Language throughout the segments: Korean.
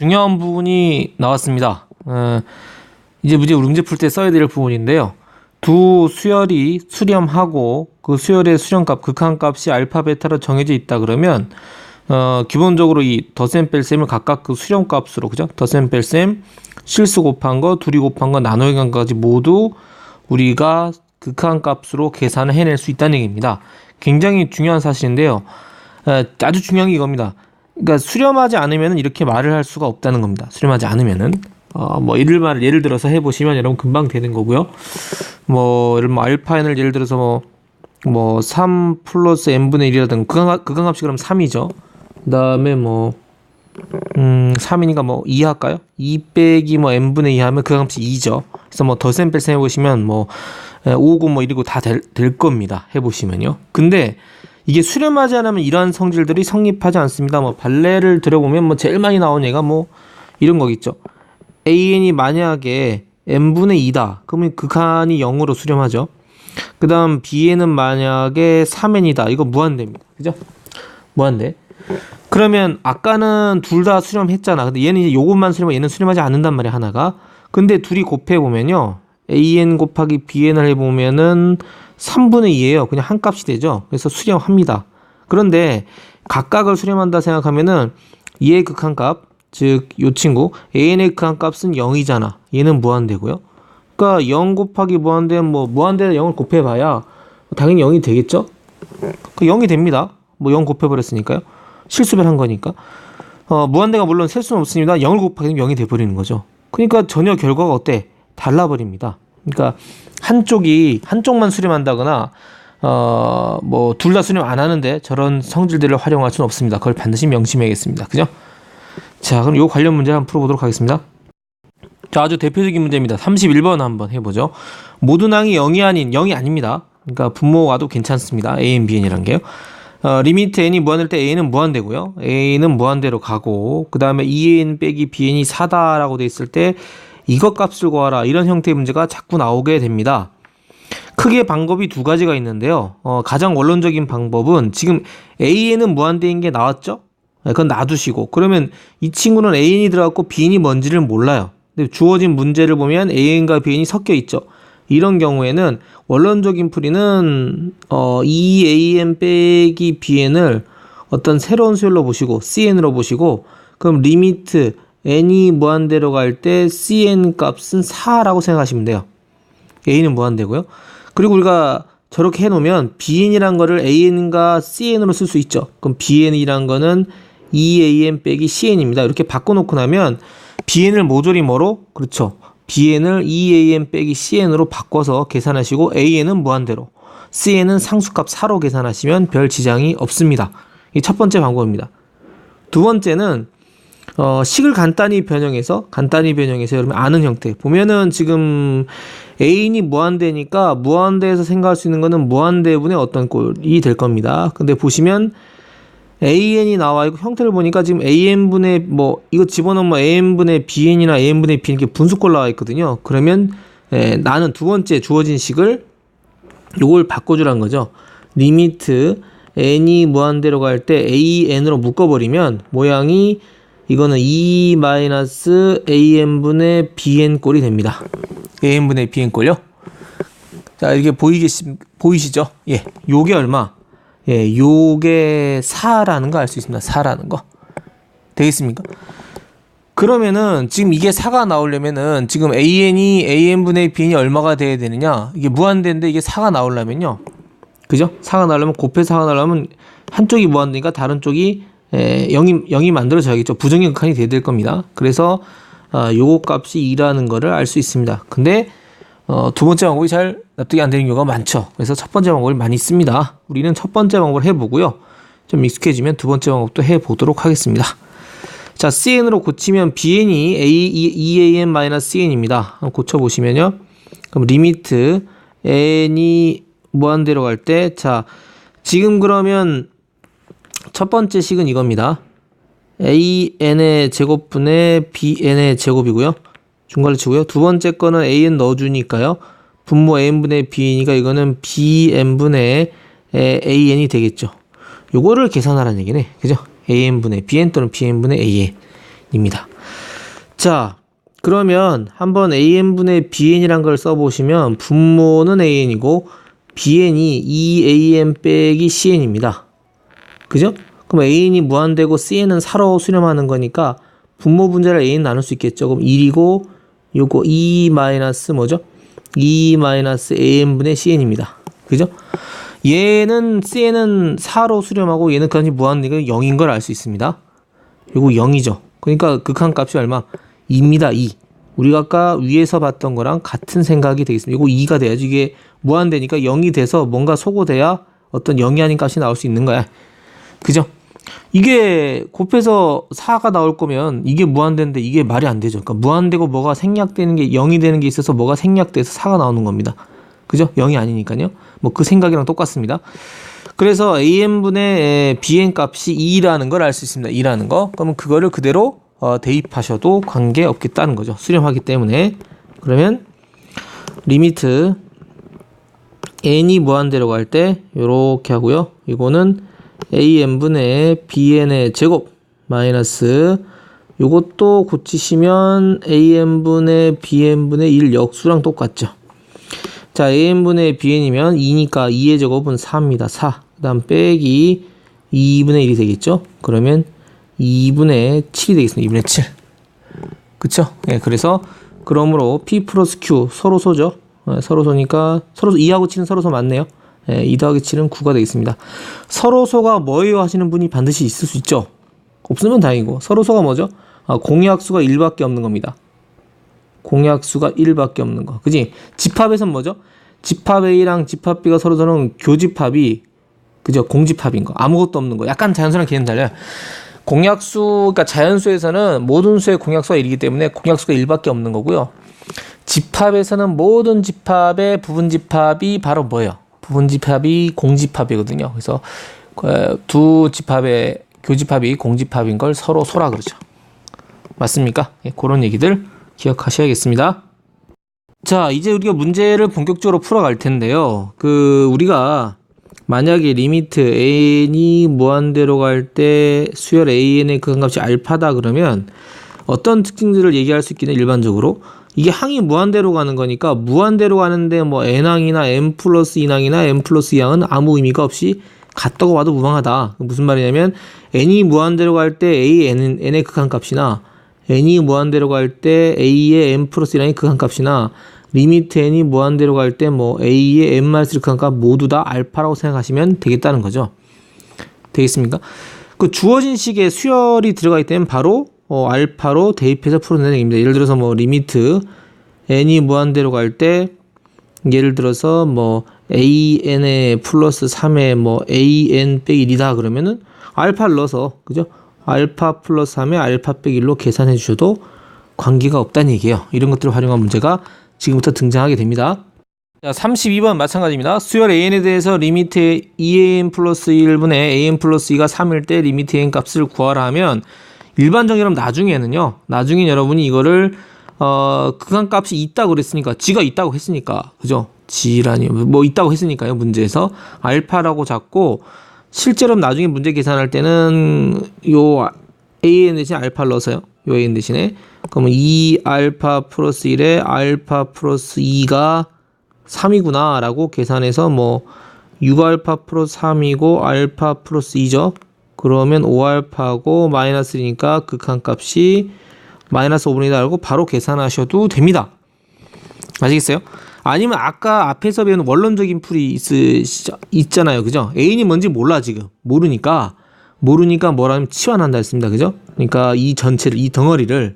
중요한 부분이 나왔습니다. 이제 문제 풀 때 써야 될 부분인데요. 두 수열이 수렴하고 그 수열의 수렴값, 극한값이 알파, 베타로 정해져 있다 그러면 기본적으로 이 덧셈 뺄셈을 각각 그 수렴값으로, 그죠? 덧셈 뺄셈, 실수 곱한 거, 둘이 곱한 거, 나누기 한 거까지 모두 우리가 극한값으로 계산을 해낼 수 있다는 얘기입니다. 굉장히 중요한 사실인데요. 아주 중요한 게 이겁니다. 그러니까 수렴하지 않으면 이렇게 말을 할 수가 없다는 겁니다. 수렴하지 않으면은 예를 들어서 해보시면 여러분 금방 되는 거고요. 알파n을 예를 들어서 3 플러스 n분의 1이라든가 극한값이 그럼 3이죠. 그 다음에 3이니까 2 할까요? 2 빼기 n분의 2 하면 극한값이 2죠. 그래서 덧셈 뺄셈 해보시면 5고 이러고 다 될 겁니다. 해보시면요. 근데 이게 수렴하지 않으면 이러한 성질들이 성립하지 않습니다. 발레를 들어보면 제일 많이 나오는 얘가 이런 거겠죠. an이 만약에 n분의 2다. 그러면 극한이 0으로 수렴하죠. 그 다음 bn은 만약에 3n이다. 이거 무한대입니다. 그죠? 무한대. 그러면 아까는 둘 다 수렴했잖아. 근데 얘는 이제 요것만 수렴하고 얘는 수렴하지 않는단 말이야, 하나가. 근데 둘이 곱해보면요. an 곱하기 bn을 해보면은 3분의 2예요. 그냥 한 값이 되죠. 그래서 수렴합니다. 그런데 각각을 수렴한다 생각하면은 얘의 극한값, 즉 요 친구 an의 극한값은 0이잖아. 얘는 무한대고요. 그러니까 0 곱하기 무한대는 무한대에 0을 곱해봐야 당연히 0이 되겠죠. 그 0이 됩니다. 0 곱해버렸으니까요. 실수를 한 거니까. 무한대가 물론 셀 수는 없습니다. 0을 곱하기는 0이 돼버리는 거죠. 그러니까 전혀 결과가 어때? 달라버립니다. 그러니까 한쪽만 수렴한다거나 둘 다 수렴 안 하는데 저런 성질들을 활용할 수는 없습니다. 그걸 반드시 명심해야겠습니다. 그죠? 자, 그럼 요 관련 문제 한번 풀어보도록 하겠습니다. 자, 아주 대표적인 문제입니다. 31번 한번 해보죠. 모든 항이 0이 아닌 0이 아닙니다. 그러니까 분모와도 괜찮습니다. a n, b, n이란 게요. 리미트 n이 무한될 때 a는 무한대고요. a는 무한대로 가고 그 다음에 2an 빼기 bn이 4다라고 돼 있을 때 이것 값을 구하라, 이런 형태의 문제가 자꾸 나오게 됩니다. 크게 방법이 두 가지가 있는데요. 가장 원론적인 방법은 지금 an은 무한대인 게 나왔죠? 그건 놔두시고, 그러면 이 친구는 an이 들어갔고 bn이 뭔지를 몰라요. 근데 주어진 문제를 보면 an과 bn이 섞여 있죠. 이런 경우에는 원론적인 풀이는 2an 빼기 bn을 어떤 새로운 수열로 보시고 cn으로 보시고, 그럼 리미트 n이 무한대로 갈 때 cn 값은 4라고 생각하시면 돼요. a는 무한대고요. 그리고 우리가 저렇게 해놓으면 bn이란 거를 an과 cn으로 쓸 수 있죠. 그럼 bn이란 거는 2an 빼기 cn입니다. 이렇게 바꿔놓고 나면 bn을 모조리 뭐로? 그렇죠. bn을 2an 빼기 cn으로 바꿔서 계산하시고 an은 무한대로, cn은 상수값 4로 계산하시면 별 지장이 없습니다. 이게 첫 번째 방법입니다. 두 번째는 식을 간단히 변형해서 여러분 아는 형태 보면은 지금 a이 무한대니까 무한대에서 생각할 수 있는 거는 무한대분의 어떤 꼴이 될 겁니다. 근데 보시면 an이 나와 있고 형태를 보니까 지금 an분의 이거 집어넣으면 an분의 bn이나 an분의 b 이렇게 분수꼴 나와 있거든요. 그러면 나는 두 번째 주어진 식을 요걸 바꿔주라는 거죠. 리미트 n이 무한대로 갈 때 an으로 묶어버리면 모양이 이거는 2-an분의 bn 꼴이 됩니다. an분의 bn 꼴요. 자, 이렇게 보이시죠? 예, 요게 얼마? 예, 요게 4라는 거 알 수 있습니다. 4라는 거. 되겠습니까? 그러면은 지금 이게 4가 나오려면은 지금 an분의 bn이 얼마가 돼야 되느냐? 이게 무한대인데 이게 4가 나오려면요. 그죠? 4가 나오려면 곱해서 4가 나오려면 한쪽이 무한대니까 다른 쪽이 0이 만들어져야겠죠. 부정의 극한이 돼야 될 겁니다. 그래서 요거 값이 2라는 거를 알 수 있습니다. 근데 두 번째 방법이 잘 납득이 안 되는 경우가 많죠. 그래서 첫 번째 방법을 많이 씁니다. 우리는 첫 번째 방법을 해보고요. 좀 익숙해지면 두 번째 방법도 해보도록 하겠습니다. 자, cn으로 고치면 bn이 2an-cn입니다. 한번 고쳐보시면요. 그럼 리미트 n이 무한대로 갈 때, 자, 지금 그러면 첫 번째 식은 이겁니다. an의 제곱분의 bn의 제곱이고요. 중괄호 치고요. 두 번째 거는 an 넣어주니까요. 분모 an분의 b니까 이거는 bn분의 an이 되겠죠. 요거를 계산하라는 얘기네. 그죠? an분의 bn 또는 bn분의 an입니다. 자, 그러면 한번 AN분의 BN이란 걸 써보시면 분모는 AN이고 BN이 2AN 빼기 CN입니다. 그죠? 그럼 AN이 무한대고 CN은 사로 수렴하는 거니까 분모 분자를 AN 나눌 수 있겠죠. 그럼 1이고 요거 2 마이너스 뭐죠? 2 마이너스 AN분의 CN입니다. 그죠? 얘는 CN은 4로 수렴하고 얘는 그다지 무한대가 0인 걸 알 수 있습니다. 요거 0이죠. 그러니까 극한값이 얼마? 2입니다. 2. 우리가 아까 위에서 봤던 거랑 같은 생각이 되겠습니다. 이거 2가 돼야지. 이게 무한대니까 0이 돼서 뭔가 소거돼야 어떤 0이 아닌 값이 나올 수 있는 거야. 그죠? 이게 곱해서 4가 나올 거면 이게 무한대인데 이게 말이 안 되죠. 그러니까 무한대고 뭐가 생략되는 게 0이 되는 게 있어서 뭐가 생략돼서 4가 나오는 겁니다. 그죠? 0이 아니니까요. 뭐 그 생각이랑 똑같습니다. 그래서 AN분의 BN 값이 2라는 걸 알 수 있습니다. 2라는 거. 그러면 그거를 그대로 대입하셔도 관계없겠다는 거죠. 수렴하기 때문에. 그러면 리미트 n이 무한대로 갈 때 요렇게 하고요. 이거는 AN분의 BN의 제곱 마이너스 요것도 고치시면 AN분의 BN분의 1 역수랑 똑같죠. 자, AN분의 BN이면 2니까 2의 제곱은 4입니다. 4. 그 다음 빼기 2분의 1이 되겠죠. 그러면 2분의 7이 되겠습니다. 2분의 7. 그쵸? 예, 그래서 그러므로 P 플러스 Q 서로소죠. 서로소니까 서로소 2하고 7은 서로소 맞네요. 2 더하기 7은 9가 되겠습니다. 서로소가 뭐예요 하시는 분이 반드시 있을 수 있죠. 없으면 다행이고. 서로소가 뭐죠? 공약수가 1밖에 없는 겁니다. 공약수가 1밖에 없는 거. 그지? 집합에선 뭐죠? 집합 A랑 집합 B가 서로서는 교집합이 그죠? 공집합인 거. 아무것도 없는 거. 약간 자연수랑 개념 달라요. 공약수, 그러니까 자연수에서는 모든 수의 공약수가 1이기 때문에 공약수가 1밖에 없는 거고요. 집합에서는 모든 집합의 부분집합이 바로 뭐예요? 부분집합이 공집합이거든요. 그래서 두 집합의 교집합이 공집합인 걸 서로 소라 그러죠. 맞습니까? 예, 그런 얘기들 기억하셔야겠습니다. 자, 이제 우리가 문제를 본격적으로 풀어갈 텐데요. 우리가 만약에 리미트 n이 무한대로 갈 때 수열 an의 극한값이 알파다 그러면 어떤 특징들을 얘기할 수 있겠냐. 일반적으로 이게 항이 무한대로 가는 거니까 무한대로 가는데 뭐 n항이나 n 플러스 2항이나 n 플러스 2항은 아무 의미가 없이 같다고 봐도 무방하다. 무슨 말이냐면 n이 무한대로 갈 때 n의 극한값이나 n이 무한대로 갈 때 a의 n 플러스 1항의 극한값이나 리미트 n이 무한대로 갈 때 뭐 a의 n-1 극한값 모두 다 알파라고 생각하시면 되겠다는 거죠. 되겠습니까? 그 주어진 식에 수열이 들어가 있기 때문에 바로 알파로 대입해서 풀어내는 얘기입니다. 예를 들어서 뭐 리미트 n이 무한대로 갈 때 예를 들어서 뭐 an의 플러스 3에 뭐 an 빼기 1이다 그러면은 알파를 넣어서 그죠? 알파 플러스 3에 알파 빼기 1로 계산해 주셔도 관계가 없다는 얘기예요. 이런 것들을 활용한 문제가 지금부터 등장하게 됩니다. 자, 32번 마찬가지입니다. 수열 an에 대해서 리미트 2an 플러스 1분의 an 플러스 2가 3일 때 리미트 an 값을 구하라 하면 일반적으로 나중에는요. 나중에 여러분이 이거를 극한값이 있다고 그랬으니까 g가 있다고 했으니까 그죠? g라니 뭐 있다고 했으니까요. 문제에서 알파라고 잡고 실제로 나중에 문제 계산할 때는 요 an 대신에 알파를 넣어서요. 요 an 대신에 그러면 2알파 플러스 1에 알파 플러스 2가 3이구나 라고 계산해서 뭐 6알파 플러스 3이고 알파 플러스 2죠. 그러면 5알파고 마이너스 1이니까 극한값이 마이너스 5분의 1이다 알고 바로 계산하셔도 됩니다. 아시겠어요? 아니면 아까 앞에서 배운 원론적인 풀이 있잖아요. 그죠? A는 뭔지 몰라 지금. 모르니까 뭐라면 치환한다 했습니다. 그죠? 그러니까 이 전체를, 이 덩어리를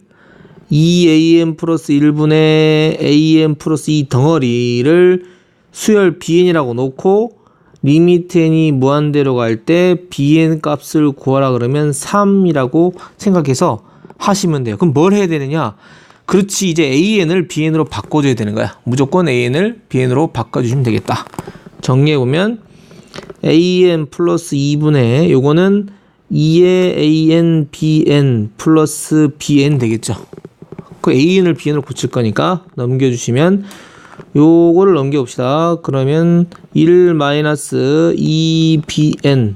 2an 플러스 1분의 an 플러스 2 덩어리를 수열 bn이라고 놓고 리미트 n이 무한대로 갈 때 bn 값을 구하라 그러면 3이라고 생각해서 하시면 돼요. 그럼 뭘 해야 되느냐? 그렇지, 이제 an을 bn으로 바꿔줘야 되는 거야. 무조건 an을 bn으로 바꿔주시면 되겠다. 정리해보면 an 플러스 2분의 요거는 2의 an bn 플러스 bn 되겠죠. 그 an을 bn으로 고칠 거니까 넘겨주시면 요거를 넘겨봅시다. 그러면 1 마이너스 2bn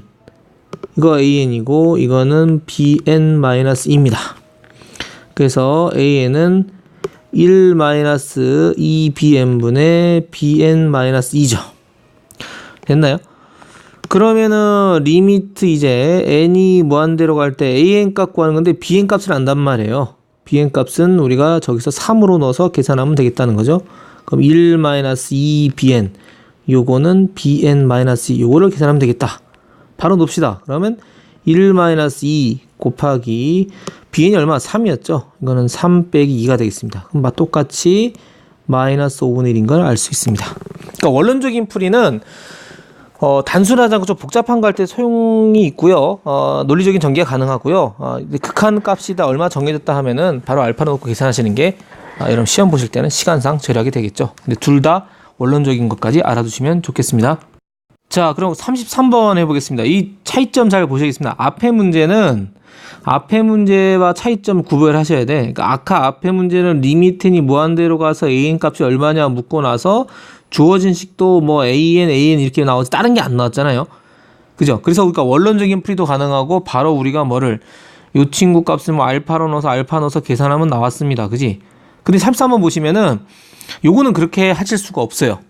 이거 an이고 이거는 bn 마이너스 2입니다. 그래서 an은 1-2bn분의 bn-2죠. 됐나요? 그러면은 리미트 이제 n이 무한대로 갈 때 an 값 구하는 건데 bn 값을 안단 말이에요. bn 값은 우리가 저기서 3으로 넣어서 계산하면 되겠다는 거죠. 그럼 1-2bn 요거는 bn-2 요거를 계산하면 되겠다. 바로 놓읍시다. 그러면 1-2 곱하기 bn이 얼마? 3이었죠. 이거는 3 빼기 2가 되겠습니다. 그럼 똑같이 마이너스 5분의 1인 걸 알 수 있습니다. 그러니까 원론적인 풀이는 단순하지 않고 좀 복잡한 거 할 때 소용이 있고요. 논리적인 전개가 가능하고요. 극한 값이다 얼마 정해졌다 하면은 바로 알파 놓고 계산하시는 게 여러분 시험 보실 때는 시간상 절약이 되겠죠. 근데 둘 다 원론적인 것까지 알아두시면 좋겠습니다. 자, 그럼 33번 해보겠습니다. 이 차이점 잘 보시겠습니다. 앞에 문제와 차이점 구별하셔야 돼. 그러니까 아까 앞에 문제는 리미트니 무한대로 가서 an 값이 얼마냐 묻고 나서 주어진 식도 뭐 an 이렇게 나오지 다른 게 안 나왔잖아요. 그죠? 그래서 우리가 원론적인 풀이도 가능하고 바로 우리가 뭐를 요 친구 값을 뭐 알파 넣어서 계산하면 나왔습니다. 그지? 근데 33번 보시면은 요거는 그렇게 하실 수가 없어요.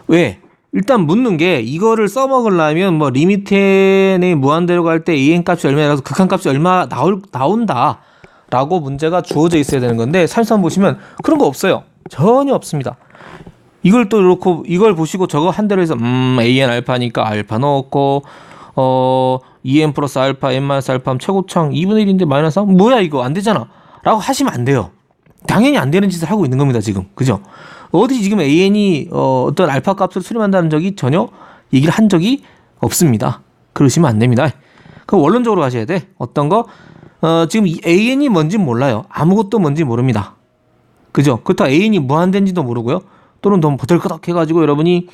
왜? 일단 묻는 게 이거를 써먹으려면 뭐 리미트에 무한대로 갈 때 an 값이 얼마라서 극한 값이 얼마 나온다 라고 문제가 주어져 있어야 되는 건데 33번 보시면 그런 거 없어요. 전혀 없습니다. 이걸 또 이렇게 이걸 보시고 저거 한 대로 해서 an 알파니까 알파 넣었고 2n 플러스 알파 n 마이너스 알파 하면 최고창 2분의 1인데 마이너스 3 뭐야 이거 안 되잖아 라고 하시면 안 돼요. 당연히 안 되는 짓을 하고 있는 겁니다 지금. 그죠? 어디 지금 an이 어떤 알파 값을 수렴한다는 적이 전혀 얘기를 한 적이 없습니다. 그러시면 안 됩니다. 그럼 원론적으로 가셔야 돼. 어떤 거? 지금 an이 뭔지 몰라요. 아무것도 뭔지 모릅니다. 그죠? 그렇다고 an이 무한대인지도 모르고요. 또는 너무 버들끄덕 해가지고 여러분이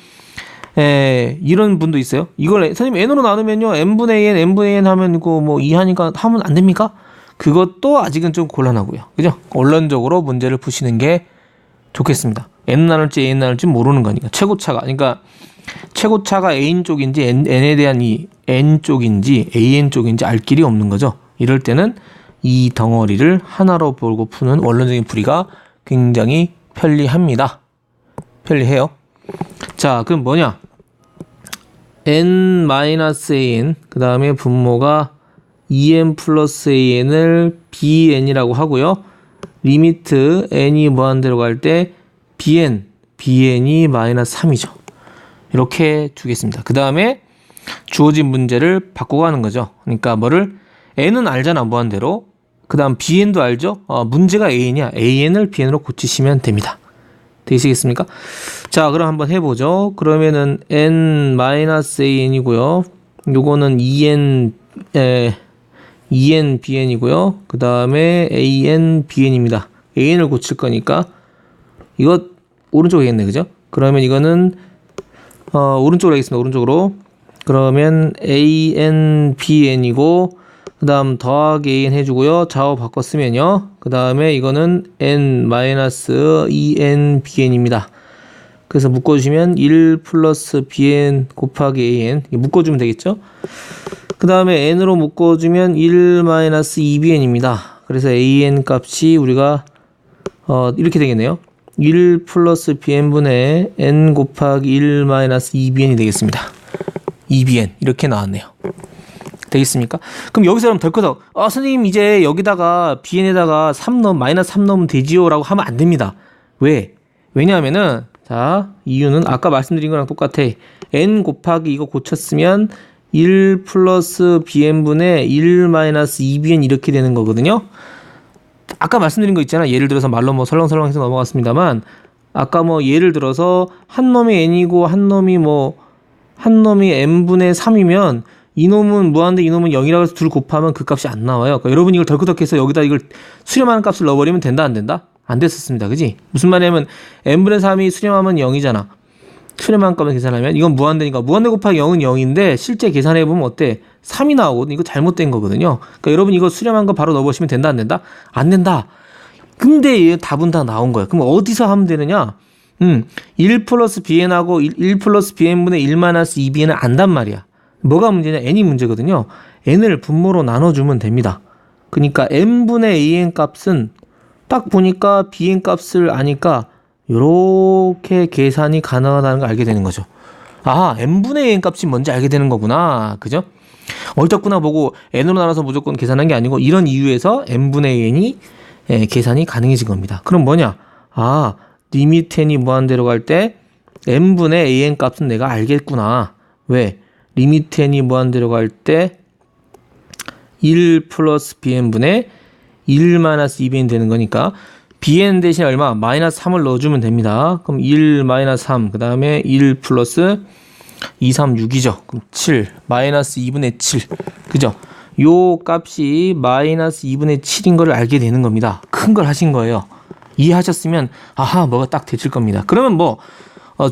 이런 분도 있어요. 이걸 선생님 n으로 나누면요 n분의 n 하면 이거 뭐 2 하니까 하면 안 됩니까? 그것도 아직은 좀 곤란하고요. 그죠? 원론적으로 문제를 푸시는 게 좋겠습니다. n 나눌지 a 나눌지 모르는 거니까 최고차가 그러니까 최고차가 a인 쪽인지 n에 대한 이 n 쪽인지 an 쪽인지 알 길이 없는 거죠. 이럴 때는 이 덩어리를 하나로 보고 푸는 원론적인 풀이가 굉장히 편리합니다. 편리해요. 자, 그럼 뭐냐? n-an 그 다음에 분모가 2n 플러스 an을 bn이라고 하고요. 리미트 n이 무한대로 갈 때 bn이 마이너스 3이죠. 이렇게 두겠습니다. 그 다음에 주어진 문제를 바꿔가는 거죠. 그러니까 뭐를 n은 알잖아 무한대로. 그 다음 bn도 알죠. 문제가 an이야. an을 bn으로 고치시면 됩니다. 되시겠습니까? 자, 그럼 한번 해보죠. 그러면은 n-an이고요. 요거는 2n bn이고요. 그 다음에 an bn입니다. an을 고칠 거니까 이거 오른쪽에 있겠네, 그죠? 그러면 이거는 오른쪽으로 하겠습니다. 오른쪽으로. 그러면 an bn이고 그 다음 더하기 an 해주고요. 좌우 바꿔 쓰면요. 그 다음에 이거는 n-2n bn입니다. 그래서 묶어주시면 1 플러스 bn 곱하기 an 묶어주면 되겠죠? 그 다음에 n으로 묶어주면 1-2bn입니다. 그래서 an 값이 우리가 이렇게 되겠네요. 1 플러스 bn분의 n 곱하기 1-2bn이 되겠습니다. 2bn 이렇게 나왔네요. 되겠습니까? 그럼 여기서 그럼 덜커덕 선생님 이제 여기다가 bn에다가 마이너스 3 넣으면 되지요 라고 하면 안 됩니다. 왜? 왜냐하면은 자 이유는 아까 말씀드린 거랑 똑같아. n 곱하기 이거 고쳤으면 1 플러스 bn분의 1-2bn 이렇게 되는 거거든요. 아까 말씀드린 거 있잖아. 예를 들어서 말로 뭐 설렁설렁해서 넘어갔습니다만 아까 뭐 예를 들어서 한 놈이 n이고 한 놈이 n분의 3이면 이놈은 무한대 이놈은 0이라고 해서 둘 곱하면 그 값이 안 나와요. 그러니까 여러분이 이걸 덜커덕해서 여기다 이걸 수렴하는 값을 넣어버리면 된다 안 된다? 안 됐었습니다. 그지? 무슨 말이냐면 n분의 3이 수렴하면 0이잖아. 수렴한 값을 계산하면 이건 무한대니까 무한대 곱하기 0은 0인데 실제 계산해보면 어때? 3이 나오거든. 이거 잘못된 거거든요. 그러니까 여러분 이거 수렴한 거 바로 넣어보시면 된다 안 된다? 안 된다. 근데 답은 다 나온 거야. 그럼 어디서 하면 되느냐? 1 플러스 bn하고 1 플러스 bn분의 1-2bn은 안단 말이야. 뭐가 문제냐? n이 문제거든요. n을 분모로 나눠주면 됩니다. 그러니까 n분의 an 값은 딱 보니까 bn 값을 아니까 이렇게 계산이 가능하다는 걸 알게 되는 거죠. 아, n분의 n 값이 뭔지 알게 되는 거구나. 그죠? 옳았구나 보고 n으로 나눠서 무조건 계산한 게 아니고 이런 이유에서 n분의 n이 계산이 가능해진 겁니다. 그럼 뭐냐? 아, 리미트 n이 무한대로 갈 때 n분의 an 값은 내가 알겠구나. 왜? 리미트 n이 무한대로 갈 때 1 플러스 bn분의 1 마이너스 2bn 되는 거니까 bn 대신 얼마? 마이너스 3을 넣어주면 됩니다. 그럼 1 마이너스 3, 그 다음에 1 플러스 2, 3, 6이죠. 그럼 7, 마이너스 2분의 7. 그죠? 요 값이 마이너스 2분의 7인 걸 알게 되는 겁니다. 큰 걸 하신 거예요. 이해하셨으면, 아하, 뭐가 딱 되실 겁니다. 그러면 뭐,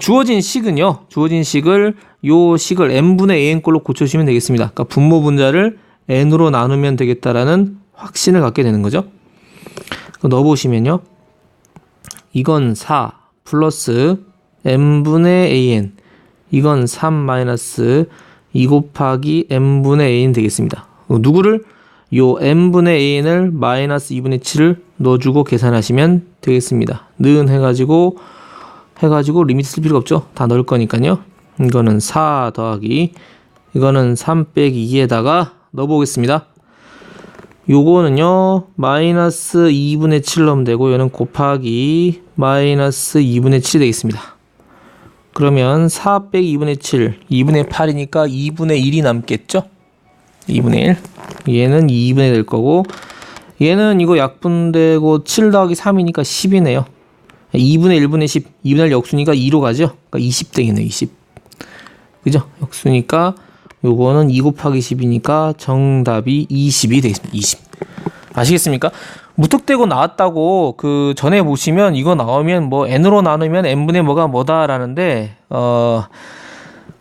주어진 식은요, 주어진 식을, 요 식을 n분의 an 꼴로 고쳐주시면 되겠습니다. 그러니까 분모 분자를 n으로 나누면 되겠다라는 확신을 갖게 되는 거죠. 넣어보시면요, 이건 4 플러스 n분의 an, 이건 3 마이너스 2 곱하기 n분의 an 되겠습니다. 누구를? 요 n분의 an을 마이너스 2분의 7을 넣어주고 계산하시면 되겠습니다. 는 해가지고 리미트 쓸 필요가 없죠. 다 넣을 거니까요. 이거는 4 더하기 이거는 3 빼기 2에다가 넣어보겠습니다. 요거는요 마이너스 2분의 7 넣으면 되고 얘는 곱하기 마이너스 2분의 7이 되겠습니다. 그러면 4 빼기 2분의 7 2분의 8이니까 2분의 1이 남겠죠. 2분의 1 얘는 2분의 1 될 거고 얘는 이거 약분되고 7 더하기 3이니까 10이네요. 2분의 1분의 10 2분의 1 역수니까 2로 가죠. 그러니까 20 되겠네요. 20 그죠? 역수니까 요거는 2 곱하기 10이니까 정답이 20이 되겠습니다. 20 아시겠습니까? 무턱대고 나왔다고 그 전에 보시면 이거 나오면 뭐 n으로 나누면 n분의 뭐다라는데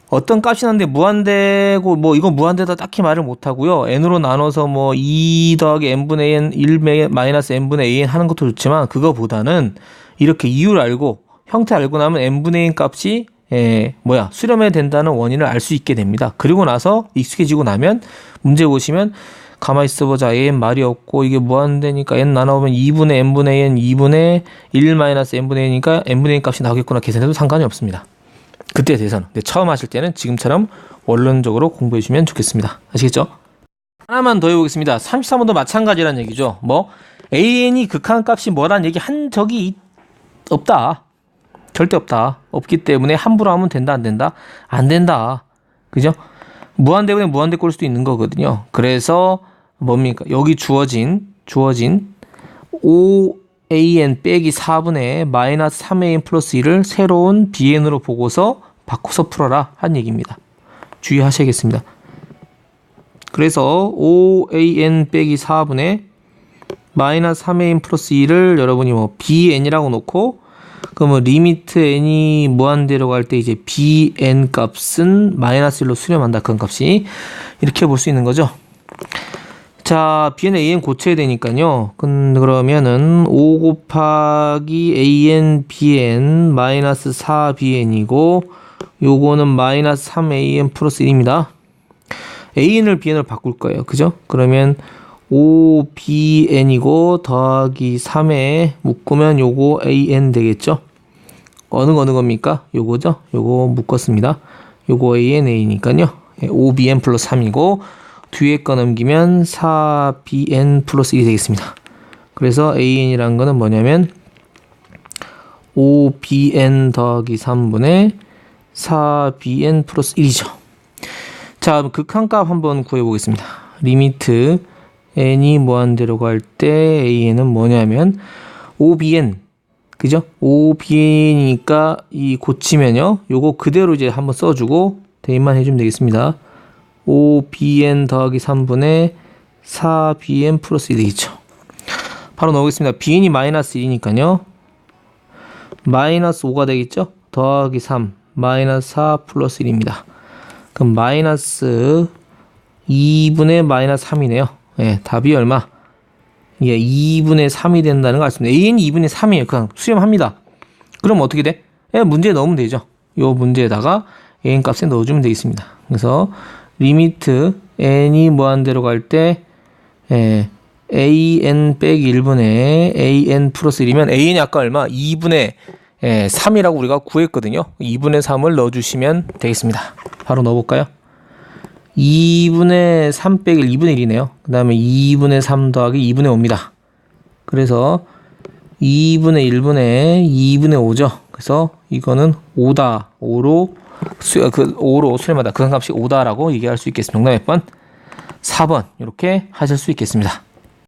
어떤 값이 나는데 무한대고 뭐 이건 무한대다 딱히 말을 못 하고요. n으로 나눠서 뭐 2 더하기 n분의 n 1 마이너스 n분의 n 하는 것도 좋지만 그거보다는 이렇게 이유를 알고 형태 알고 나면 n분의 n 값이 수렴해야 된다는 원인을 알 수 있게 됩니다. 그리고 나서 익숙해지고 나면 문제 보시면 가만히 있어보자. n 말이 없고 이게 무한대니까 n 나눠보면 2분의 n분의 n 2분의 1 마이너스 n분의 n이니까 n분의 n 값이 나오겠구나 계산해도 상관이 없습니다. 그때에 대해서는. 근데 처음 하실 때는 지금처럼 원론적으로 공부해 주시면 좋겠습니다. 아시겠죠? 하나만 더 해보겠습니다. 33번도 마찬가지란 얘기죠. 뭐 an이 극한값이 뭐란 얘기 한 적이 없다. 절대 없다. 없기 때문에 함부로 하면 된다 안 된다? 안 된다. 그죠? 무한대분의 무한대 꼴 수도 있는 거거든요. 그래서 뭡니까? 여기 주어진 5an 빼기 4분의 마이너스 3an 플러스 1을 새로운 bn으로 보고서 바꿔서 풀어라 한 얘기입니다. 주의하셔야겠습니다. 그래서 5an 빼기 4분의 마이너스 3an 플러스 1을 여러분이 뭐 bn이라고 놓고 그러면 리미트 n이 무한대로 갈 때 이제 bn 값은 마이너스 1로 수렴한다. 그 값이 이렇게 볼 수 있는 거죠. 자, bn에 an 고쳐야 되니까요. 그러면은 5 곱하기 an bn 마이너스 4bn이고 요거는 마이너스 3an 플러스 1입니다. an을 bn으로 바꿀 거예요. 그죠? 그러면 5bn이고 더하기 3에 묶으면 요거 an 되겠죠? 어느 겁니까? 요거죠? 요거 묶었습니다. 요거 a니까요. 5bn 플러스 3이고 뒤에 거 넘기면 4bn 플러스 1이 되겠습니다. 그래서 an이란 거는 뭐냐면 5bn 더하기 3분의 4bn 플러스 1이죠. 자, 극한값 한번 구해보겠습니다. 리미트 n이 무한대로 갈 때 an은 뭐냐면 5bn 그죠? 5bn이니까 이 고치면요. 요거 그대로 이제 한번 써주고 대입만 해주면 되겠습니다. 5bn 더하기 3분의 4bn 플러스 1 되겠죠. 바로 넣어보겠습니다. bn이 마이너스 1이니까요. 마이너스 5가 되겠죠? 더하기 3 마이너스 4 플러스 1입니다. 그럼 마이너스 2분의 마이너스 3이네요. 예, 답이 얼마? 예, 2분의 3이 된다는 거 알습니다. an이 2분의 3이에요. 그냥 수렴합니다. 그럼 어떻게 돼? 예, 문제에 넣으면 되죠. 요 문제에다가 an 값에 넣어주면 되겠습니다. 그래서 리미트 n이 무한대로 갈 때 an 빼기 1분의 an 플러스 1이면 an이 아까 얼마? 2분의 3이라고 우리가 구했거든요. 2분의 3을 넣어주시면 되겠습니다. 바로 넣어볼까요? 2분의 3 빼기 2분의 1이네요. 그 다음에 2분의 3 더하기 2분의 5입니다. 그래서 2분의 1분의 2분의 5죠. 그래서 이거는 5다. 5로 수렴하다. 그 값이 5다라고 얘기할 수 있겠습니다. 정답 몇 번? 4번. 이렇게 하실 수 있겠습니다.